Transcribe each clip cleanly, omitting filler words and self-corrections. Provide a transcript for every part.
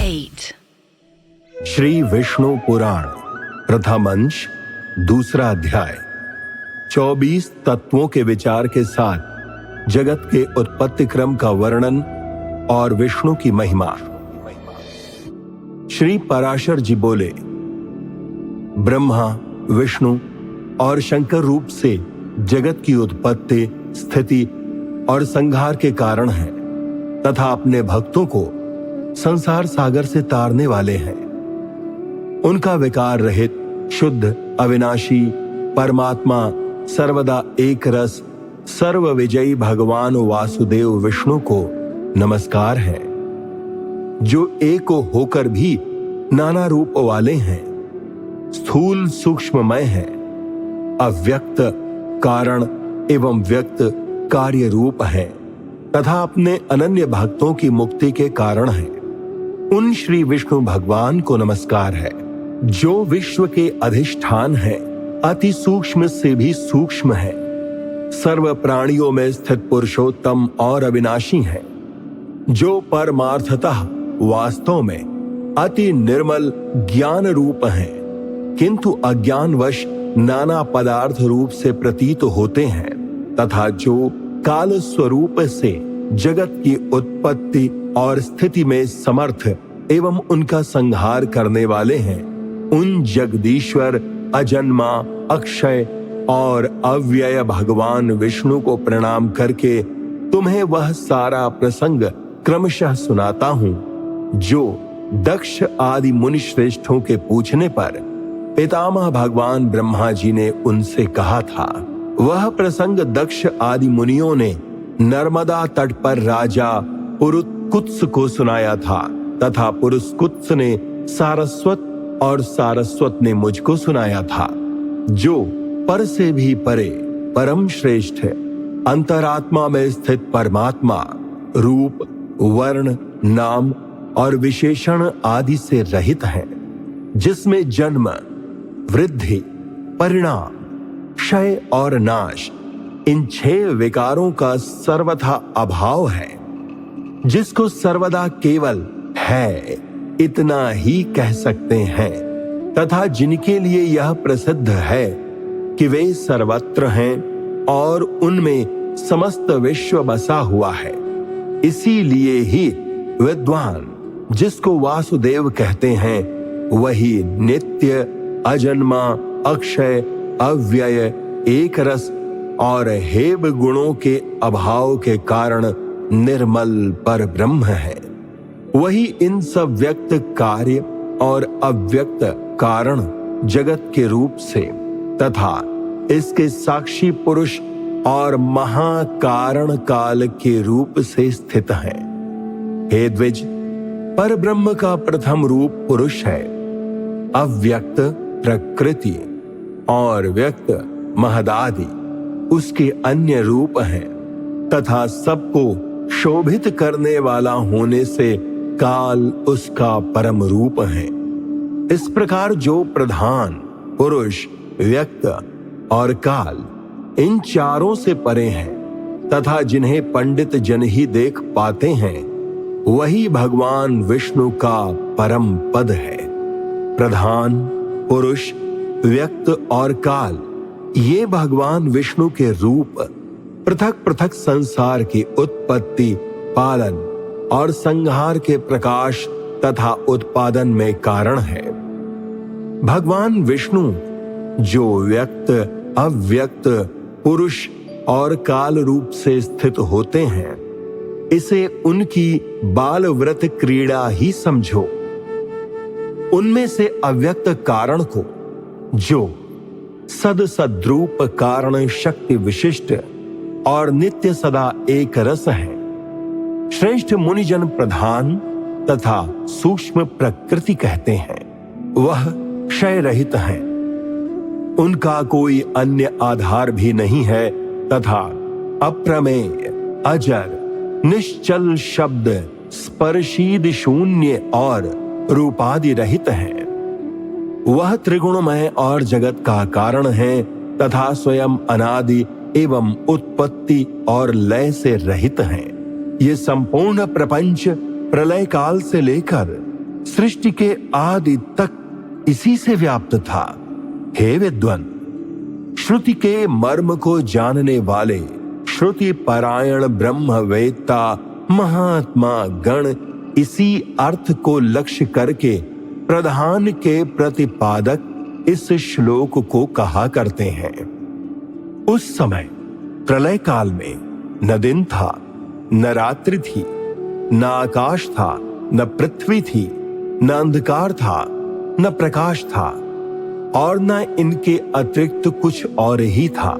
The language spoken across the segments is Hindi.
8. श्री विष्णु पुराण प्रथम अंश दूसरा अध्याय 24 तत्वों के विचार के साथ जगत के उत्पत्ति क्रम का वर्णन और विष्णु की महिमा। श्री पराशर जी बोले, ब्रह्मा, विष्णु और शंकर रूप से जगत की उत्पत्ति, स्थिति और संहार के कारण हैं तथा अपने भक्तों को संसार सागर से तारने वाले हैं। उनका विकार रहित, शुद्ध, अविनाशी परमात्मा, सर्वदा एक रस, सर्व विजयी भगवान वासुदेव विष्णु को नमस्कार है, जो एक होकर भी नाना रूप वाले हैं, स्थूल सूक्ष्ममय हैं, अव्यक्त कारण एवं व्यक्त कार्य रूप हैं तथा अपने अनन्य भक्तों की मुक्ति के कारण हैं। उन श्री विष्णु भगवान को नमस्कार है, जो विश्व के अधिष्ठान है, अति सूक्ष्म से भी सूक्ष्म है, सर्व प्राणियों में स्थित पुरुषोत्तम और अविनाशी है, जो परमार्थतः वास्तव में अति निर्मल ज्ञान रूप है, किंतु अज्ञानवश नाना पदार्थ रूप से प्रतीत होते हैं, तथा जो काल स्वरूप से जगत की उत्पत्ति और स्थिति में समर्थ एवं उनका संहार करने वाले हैं। उन जगदीश्वर, अजन्मा, अक्षय और अव्यय भगवान विष्णु को प्रणाम करके तुम्हें वह सारा प्रसंग क्रमशः सुनाता हूं, जो दक्ष आदि मुनि श्रेष्ठों के पूछने पर पितामह भगवान ब्रह्मा जी ने उनसे कहा था। वह प्रसंग दक्ष आदि मुनियों ने नर्मदा तट पर राजा पुरुत्कुत्स को सुनाया था तथा पुरुत्कुत्स ने सारस्वत और सारस्वत ने मुझको सुनाया था, जो पर से भी परे परम श्रेष्ठ है, अंतरात्मा में स्थित परमात्मा, रूप, वर्ण, नाम और विशेषण आदि से रहित है, जिसमें जन्म, वृद्धि, परिणाम, क्षय और नाश, इन 6 विकारों का सर्वथा अभाव है, जिसको सर्वदा केवल है इतना ही कह सकते हैं, तथा जिनके लिए यह प्रसिद्ध है कि वे सर्वत्र हैं और उनमें समस्त विश्व बसा हुआ है। इसीलिए ही विद्वान, जिसको वासुदेव कहते हैं, वही नित्य, अजन्मा, अक्षय, अव्यय, एक रस और हेब गुणों के अभाव के कारण निर्मल पर ब्रह्म है। वही इन सब व्यक्त कार्य और अव्यक्त कारण जगत के रूप से तथा इसके साक्षी पुरुष और महाकारण काल के रूप से स्थित है। हे द्विज, पर ब्रह्म का प्रथम रूप पुरुष है, अव्यक्त प्रकृति और व्यक्त महदादि उसके अन्य रूप हैं, तथा सबको शोभित करने वाला होने से काल उसका परम रूप है। इस प्रकार जो प्रधान, पुरुष, व्यक्त और काल इन चारों से परे हैं तथा जिन्हें पंडित जन ही देख पाते हैं, वही भगवान विष्णु का परम पद है। प्रधान, पुरुष, व्यक्त और काल, ये भगवान विष्णु के रूप पृथक पृथक संसार की उत्पत्ति, पालन और संहार के प्रकाश तथा उत्पादन में कारण है। भगवान विष्णु जो व्यक्त, अव्यक्त, पुरुष और काल रूप से स्थित होते हैं, इसे उनकी बाल व्रत क्रीड़ा ही समझो। उनमें से अव्यक्त कारण को, जो सद सद्रूप कारण शक्ति विशिष्ट और नित्य सदा एक रस है, श्रेष्ठ मुनिजन प्रधान तथा सूक्ष्म प्रकृति कहते हैं। वह क्षय रहित है, उनका कोई अन्य आधार भी नहीं है तथा अप्रमेय, अजर, निश्चल शब्द, स्पर्शीद शून्य और रूपादि रहित है। वह त्रिगुणमय और जगत का कारण है तथा स्वयं अनादि एवं उत्पत्ति और लय से रहित है। ये संपूर्ण प्रपंच प्रलय काल से लेकर सृष्टि के आदि तक इसी से व्याप्त था। हे विद्वान, श्रुति के मर्म को जानने वाले श्रुति परायण ब्रह्मवेत्ता महात्मा गण इसी अर्थ को लक्ष्य करके प्रधान के प्रतिपादक इस श्लोक को कहा करते हैं। उस समय प्रलय काल में न दिन था, न रात्रि थी, न आकाश था, न पृथ्वी थी, न अंधकार था, न प्रकाश था, और न इनके अतिरिक्त कुछ और ही था।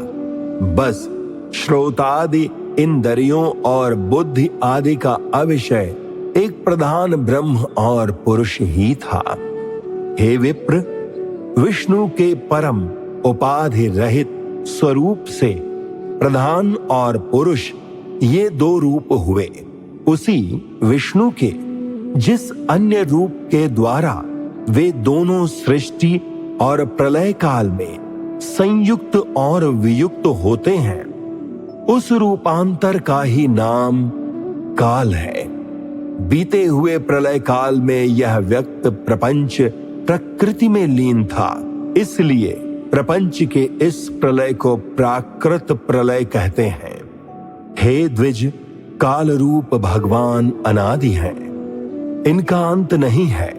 बस श्रोतादि इंद्रियों और बुद्धि आदि का अविषय एक प्रधान ब्रह्म और पुरुष ही था। हे विप्र, विष्णु के परम उपाधि रहित स्वरूप से प्रधान और पुरुष ये दो रूप हुए। उसी विष्णु के जिस अन्य रूप के द्वारा वे दोनों सृष्टि और प्रलय काल में संयुक्त और वियुक्त होते हैं, उस रूपांतर का ही नाम काल है। बीते हुए प्रलय काल में यह व्यक्त प्रपंच प्रकृति में लीन था, इसलिए प्रपंच के इस प्रलय को प्राकृत प्रलय कहते हैं। हे द्विज, काल रूप भगवान अनादि हैं, इनका अंत नहीं है,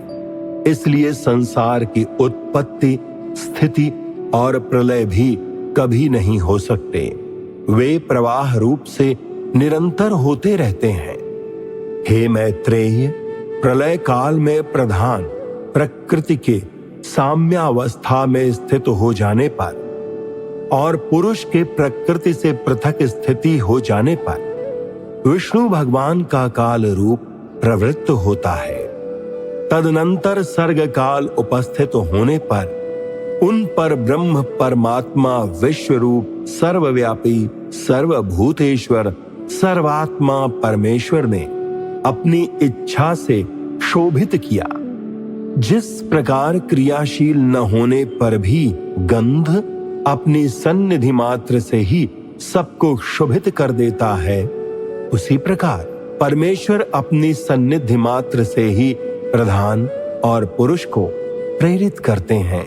इसलिए संसार की उत्पत्ति, स्थिति और प्रलय भी कभी नहीं हो सकते। वे प्रवाह रूप से निरंतर होते रहते हैं। हे मैत्रेय, प्रलय काल में प्रधान प्रकृति के साम्यावस्था में स्थित हो जाने पर और पुरुष के प्रकृति से पृथक स्थिति हो जाने पर विष्णु भगवान का काल रूप प्रवृत्त होता है। तदनंतर सर्ग काल उपस्थित होने पर उन पर ब्रह्म परमात्मा विश्व रूप सर्वव्यापी सर्वभूतेश्वर सर्वात्मा परमेश्वर ने अपनी इच्छा से शोभित किया। जिस प्रकार क्रियाशील न होने पर भी गंध अपनी सन्निधि मात्र से ही सबको शोभित कर देता है, उसी प्रकार परमेश्वर अपनी सन्निधि मात्र से ही प्रधान और पुरुष को प्रेरित करते हैं।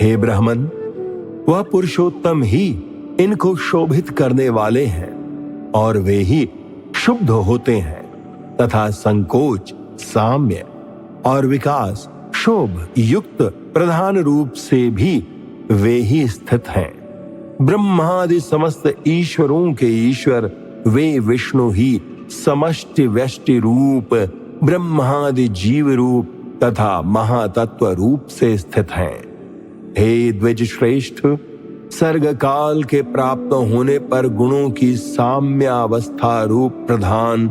हे ब्राह्मण, वह पुरुषोत्तम ही इनको शोभित करने वाले हैं और वे ही शुद्ध होते हैं तथा संकोच, साम्य और विकास शोभ युक्त प्रधान रूप से भी वे ही स्थित हैं। ब्रह्मादि समस्त ईश्वरों के ईश्वर वे विष्णु ही समष्टि व्यष्टि रूप ब्रह्मादि जीव रूप तथा महातत्व रूप से स्थित हैं। हे द्विज श्रेष्ठ, सर्ग काल के प्राप्त होने पर गुणों की साम्यावस्था रूप प्रधान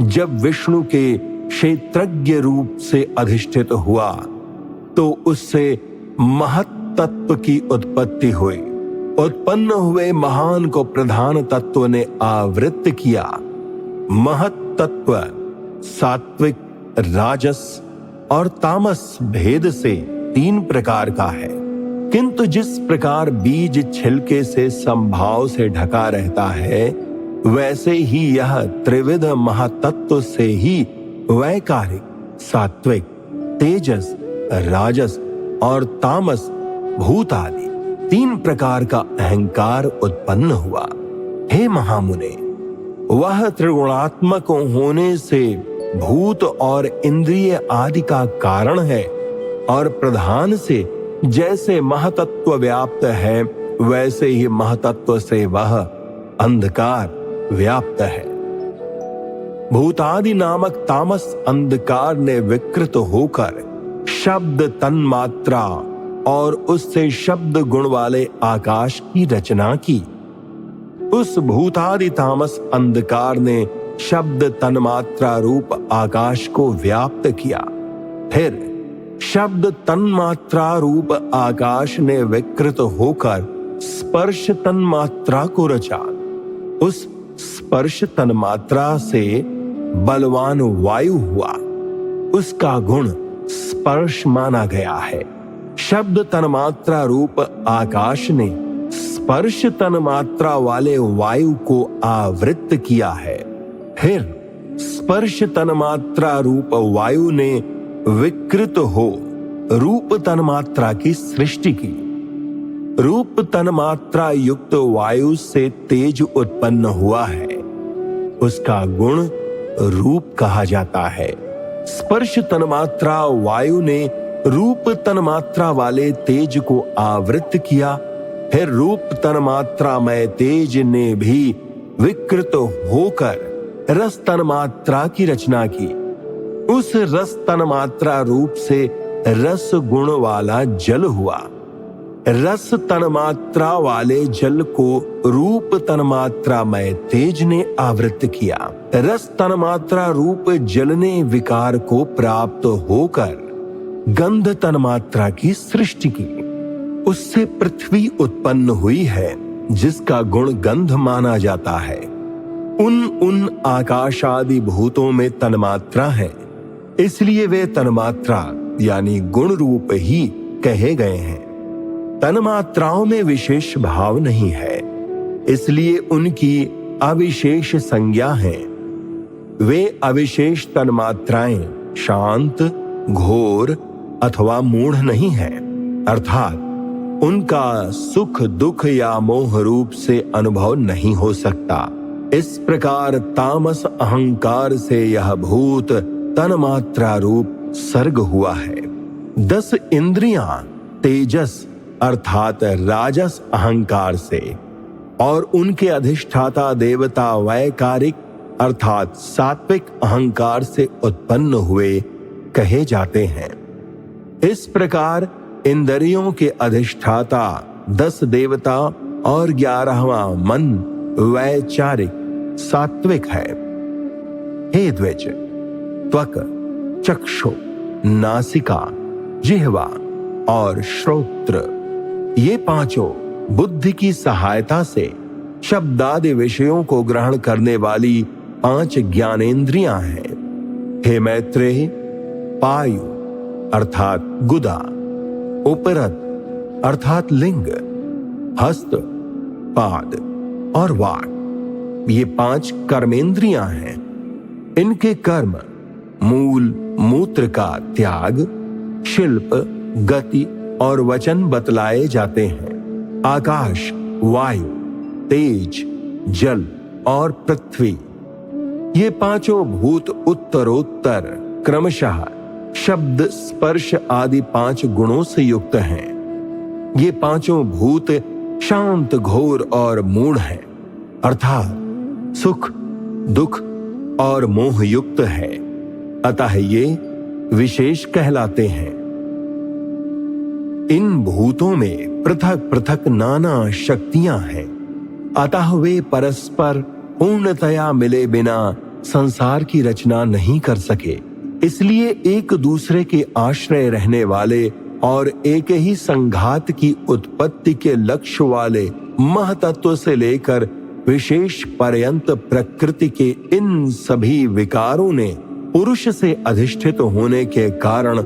जब विष्णु के क्षेत्रज्ञ रूप से अधिष्ठित हुआ तो उससे महत तत्व की उत्पत्ति हुई। उत्पन्न हुए महान को प्रधान तत्व ने आवृत्त किया। महत तत्व सात्विक, राजस और तामस भेद से 3 प्रकार का है, किंतु जिस प्रकार बीज छिलके से संभाव से ढका रहता है, वैसे ही यह त्रिविध महातत्व से ही वैकारिक, सात्विक, तेजस, राजस और तामस भूत आदि 3 प्रकार का अहंकार उत्पन्न हुआ। हे महामुने, वह त्रिगुणात्मक होने से भूत और इंद्रिय आदि का कारण है और प्रधान से जैसे महतत्व व्याप्त है वैसे ही महतत्व से वह अंधकार व्याप्त है। भूतादि नामक तामस अंधकार ने विकृत होकर शब्द तन्मात्रा और उससे शब्द गुण वाले आकाश की रचना की। उस भूतादि तामस अंधकार ने शब्द तन्मात्रा रूप आकाश को व्याप्त किया। फिर शब्द तन्मात्रा रूप आकाश ने विकृत होकर स्पर्श तन्मात्रा को रचा। उस स्पर्श तन्मात्रा से बलवान वायु हुआ, उसका गुण स्पर्श माना गया है। शब्द तन्मात्रा रूप आकाश ने स्पर्श तन्मात्रा वाले वायु को आवृत्त किया है। फिर स्पर्श तन्मात्रा रूप वायु ने विकृत हो रूप तन्मात्रा की सृष्टि की। रूप तन्मात्रा युक्त वायु से तेज उत्पन्न हुआ है, उसका गुण रूप कहा जाता है। स्पर्श तन्मात्रा वायु ने रूप तन्मात्रा वाले तेज को आवृत किया, फिर रूप तन्मात्रा में तेज ने भी विकृत होकर रस तन्मात्रा की रचना की। उस रस तन्मात्रा रूप से रस गुण वाला जल हुआ। रस तन्मात्रा वाले जल को रूप तन्मात्रा में तेज ने आवृत किया। रस तन्मात्रा रूप जल ने विकार को प्राप्त होकर गंध तन्मात्रा की सृष्टि की। उससे पृथ्वी उत्पन्न हुई है, जिसका गुण गंध माना जाता है। उन आकाश आदि भूतों में तन्मात्रा है, इसलिए वे तन्मात्रा यानी गुण रूप ही कहे गए हैं। तन्मात्राओं में विशेष भाव नहीं है, इसलिए उनकी अविशेष संज्ञा है। वे अविशेष तन्मात्राएं शांत, घोर अथवा मूढ़ नहीं है, अर्थात उनका सुख दुख या मोह रूप से अनुभव नहीं हो सकता। इस प्रकार तामस अहंकार से यह भूत तन्मात्रा रूप सर्ग हुआ है। 10 इंद्रियां तेजस अर्थात राजस अहंकार से और उनके अधिष्ठाता देवता वैकारिक अर्थात सात्विक अहंकार से उत्पन्न हुए कहे जाते हैं। इस प्रकार इंद्रियों के अधिष्ठाता 10 देवता और 11वां मन वैचारिक सात्विक है। हे द्विज, त्वक, चक्षु, नासिका, जिह्वा और श्रोत्र, ये पांचों बुद्धि की सहायता से शब्दादि विषयों को ग्रहण करने वाली 5 ज्ञानेंद्रियां हैं। हे मैत्रेय, पायु अर्थात गुदा, उपरत अर्थात लिंग, हस्त, पाद और वाक, ये 5 कर्मेंद्रियां हैं। इनके कर्म मूल मूत्र का त्याग, शिल्प, गति और वचन बतलाए जाते हैं। आकाश, वायु, तेज, जल और पृथ्वी, ये पांचों भूत उत्तरोत्तर क्रमशः शब्द, स्पर्श आदि 5 गुणों से युक्त हैं। ये पांचों भूत शांत, घोर और मूढ़ हैं, अर्थात सुख, दुख और मोह युक्त है। अतः ये विशेष कहलाते हैं। इन भूतों में पृथक पृथक नाना शक्तियां हैं, अतः वे परस्पर पूर्णतया मिले बिना संसार की रचना नहीं कर सके। इसलिए एक दूसरे के आश्रय रहने वाले और एक ही संघात की उत्पत्ति के लक्ष्य वाले महतत्व से लेकर विशेष पर्यंत प्रकृति के इन सभी विकारों ने पुरुष से अधिष्ठित होने के कारण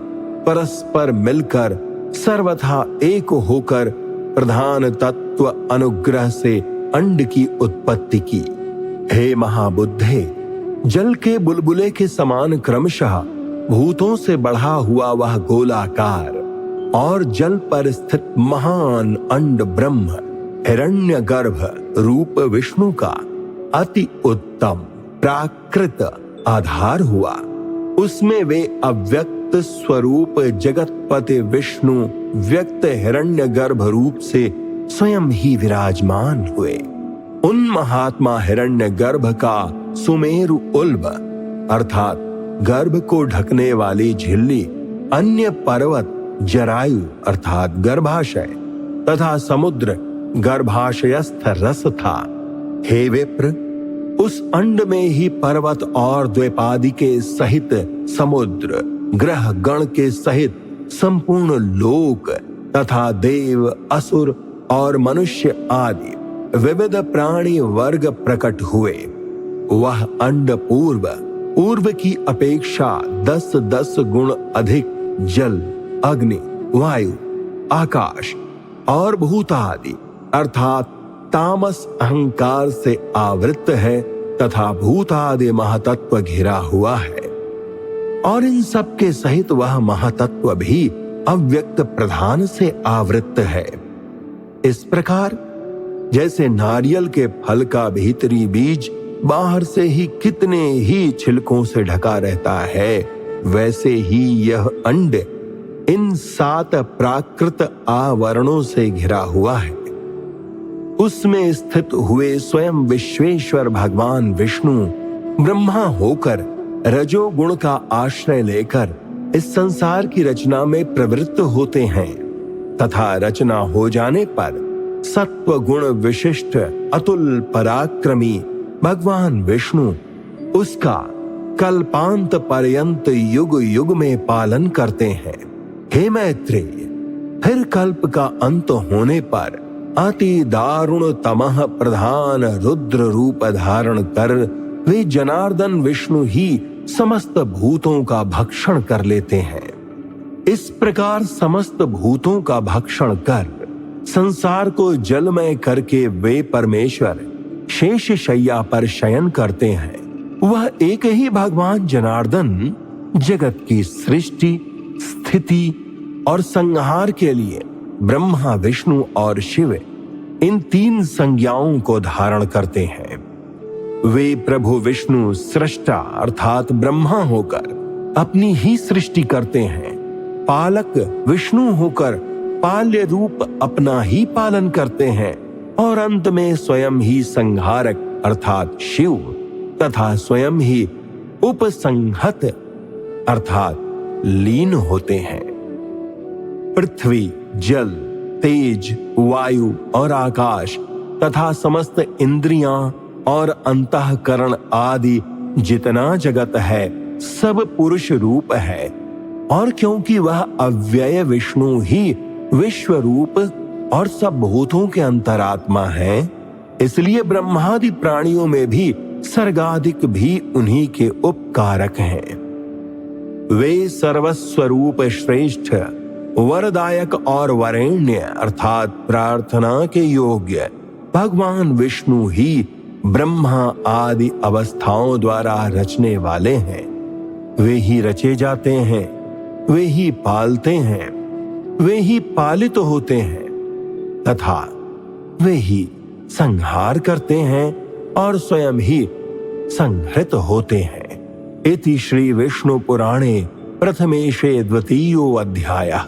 परस्पर मिलकर सर्वथा एक होकर प्रधान तत्व अनुग्रह से अंड की उत्पत्ति की। हे महाबुद्धे, जल के बुलबुले के समान क्रमशः भूतों से बढ़ा हुआ वह गोलाकार और जल पर स्थित महान अंड ब्रह्म हिरण्यगर्भ रूप विष्णु का अति उत्तम प्राकृत आधार हुआ। उसमें वे अव्यक्त स्वरूप जगतपति विष्णु व्यक्त हिरण्यगर्भ रूप से स्वयं ही विराजमान हुए। उन महात्मा हिरण्यगर्भ का सुमेरु उल्ब अर्थात गर्भ को ढकने वाली झिल्ली, अन्य पर्वत जरायु अर्थात गर्भाशय तथा समुद्र गर्भाशयस्थ रस था। हे विप्र, उस अंड में ही पर्वत और द्वैपादी के सहित समुद्र, ग्रह गण के सहित संपूर्ण लोक तथा देव, असुर और मनुष्य आदि विविध प्राणी वर्ग प्रकट हुए। वह अंड पूर्व की अपेक्षा 10 गुण अधिक जल, अग्नि, वायु, आकाश और भूत आदि अर्थात तामस अहंकार से आवृत है तथा भूत आदि महातत्व घिरा हुआ है। और इन सब के सहित वह महातत्व भी अव्यक्त प्रधान से आवृत्त है। इस प्रकार जैसे नारियल के फल का भीतरी बीज बाहर से ही कितने ही छिलकों से ढका रहता है, वैसे ही यह अंड इन 7 प्राकृत आवरणों से घिरा हुआ है। उसमें स्थित हुए स्वयं विश्वेश्वर भगवान विष्णु ब्रह्मा होकर रजोगुण का आश्रय लेकर इस संसार की रचना में प्रवृत्त होते हैं तथा रचना हो जाने पर सत्व गुण विशिष्ट अतुल पराक्रमी भगवान विष्णु उसका कल्पांत पर्यंत युग युग में पालन करते हैं। हे मैत्रेय, फिर कल्प का अंत होने पर अति दारुण तमह प्रधान रुद्र रूप धारण कर वे जनार्दन विष्णु ही समस्त भूतों का भक्षण कर लेते हैं। इस प्रकार समस्त भूतों का भक्षण कर संसार को जलमय करके वे परमेश्वर शेष शैया पर शयन करते हैं। वह एक ही भगवान जनार्दन जगत की सृष्टि, स्थिति और संहार के लिए ब्रह्मा, विष्णु और शिव इन 3 संज्ञाओं को धारण करते हैं। वे प्रभु विष्णु सृष्टा अर्थात ब्रह्मा होकर अपनी ही सृष्टि करते हैं, पालक विष्णु होकर पाल्य रूप अपना ही पालन करते हैं और अंत में स्वयं ही संहारक अर्थात शिव तथा स्वयं ही उपसंहत अर्थात लीन होते हैं। पृथ्वी, जल, तेज, वायु और आकाश तथा समस्त इंद्रियां और अंतःकरण आदि जितना जगत है सब पुरुष रूप है, और क्योंकि वह अव्यय विष्णु ही विश्व रूप और सब भूतों के अंतरात्मा है, इसलिए ब्रह्मादि प्राणियों में भी सर्गाधिक भी उन्हीं के उपकारक हैं। वे सर्वस्वरूप श्रेष्ठ, वरदायक और वरेण्य अर्थात प्रार्थना के योग्य भगवान विष्णु ही ब्रह्मा आदि अवस्थाओं द्वारा रचने वाले हैं। वे ही रचे जाते हैं, वे ही पालते हैं, वे ही पालित होते हैं तथा वे ही संहार करते हैं और स्वयं ही संहृत होते हैं। इति श्री विष्णु पुराणे प्रथमेशे 2 अध्यायः।